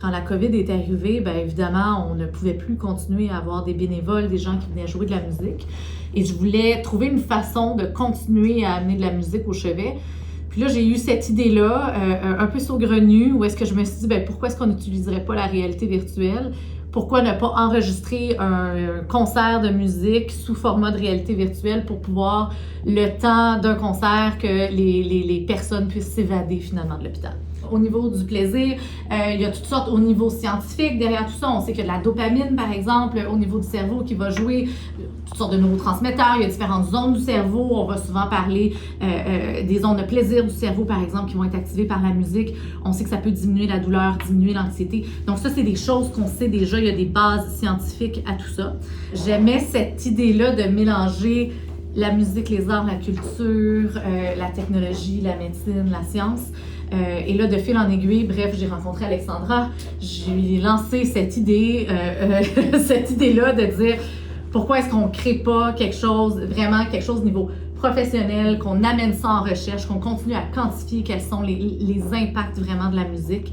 Quand la COVID est arrivée, bien évidemment, on ne pouvait plus continuer à avoir des bénévoles, des gens qui venaient jouer de la musique. Et je voulais trouver une façon de continuer à amener de la musique au chevet. Puis là, j'ai eu cette idée-là, un peu saugrenue, où est-ce que je me suis dit, bien, pourquoi est-ce qu'on n'utiliserait pas la réalité virtuelle? Pourquoi ne pas enregistrer un concert de musique sous format de réalité virtuelle pour pouvoir, le temps d'un concert, que les personnes puissent s'évader finalement de l'hôpital? Au niveau du plaisir, il y a toutes sortes au niveau scientifique. Derrière tout ça, on sait qu'il y a de la dopamine, par exemple, au niveau du cerveau qui va jouer toutes sortes de neurotransmetteurs. Il y a différentes zones du cerveau. On va souvent parler des zones de plaisir du cerveau, par exemple, qui vont être activées par la musique. On sait que ça peut diminuer la douleur, diminuer l'anxiété. Donc ça, c'est des choses qu'on sait déjà. Il y a des bases scientifiques à tout ça. J'aimais cette idée-là de mélanger la musique, les arts, la culture, la technologie, la médecine, la science. Et là, de fil en aiguille, bref, j'ai rencontré Alexandra, je lui ai lancé cette idée, cette idée-là de dire pourquoi est-ce qu'on ne crée pas quelque chose, vraiment quelque chose au niveau professionnel, qu'on amène ça en recherche, qu'on continue à quantifier quels sont les impacts vraiment de la musique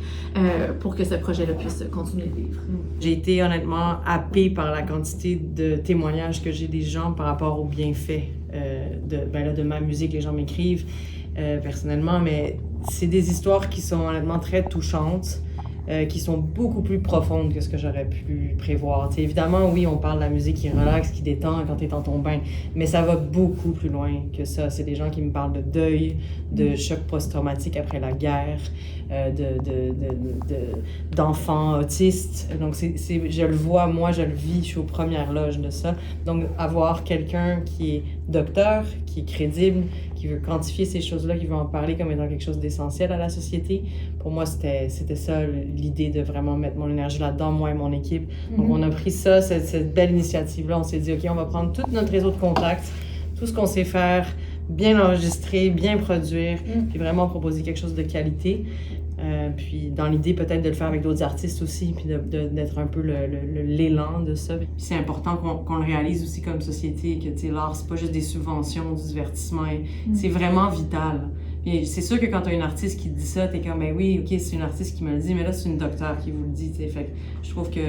pour que ce projet-là puisse continuer de vivre. J'ai été honnêtement happée par la quantité de témoignages que j'ai des gens par rapport aux bienfaits de ma musique. Les gens m'écrivent personnellement, mais c'est des histoires qui sont honnêtement très touchantes, qui sont beaucoup plus profondes que ce que j'aurais pu prévoir. T'sais, évidemment, oui, on parle de la musique qui relaxe, qui détend quand t'es dans ton bain, mais ça va beaucoup plus loin que ça. C'est des gens qui me parlent de deuil, de choc post-traumatique après la guerre, d'enfants autistes. Donc, je le vois, moi, je le vis, je suis aux premières loges de ça. Donc, avoir quelqu'un qui est docteur, qui est crédible, qui veut quantifier ces choses-là, qui veut en parler comme étant quelque chose d'essentiel à la société, pour moi, c'était ça l'idée de vraiment mettre mon énergie là-dedans, moi et mon équipe. Donc, on a pris ça, cette belle initiative-là. On s'est dit, OK, on va prendre tout notre réseau de contacts, tout ce qu'on sait faire, bien enregistrer, bien produire, puis vraiment proposer quelque chose de qualité. Puis dans l'idée peut-être de le faire avec d'autres artistes aussi, puis d'être un peu l'élan de ça. Puis c'est important qu'on le réalise aussi comme société, que l'art, c'est pas juste des subventions, du divertissement, c'est vraiment vital. Puis c'est sûr que quand tu as une artiste qui te dit ça, t'es comme, ben oui, ok, c'est une artiste qui me le dit, mais là, c'est une docteure qui vous le dit, t'sais. Fait que je trouve que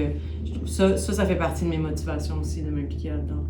ça fait partie de mes motivations aussi, de m'impliquer là-dedans.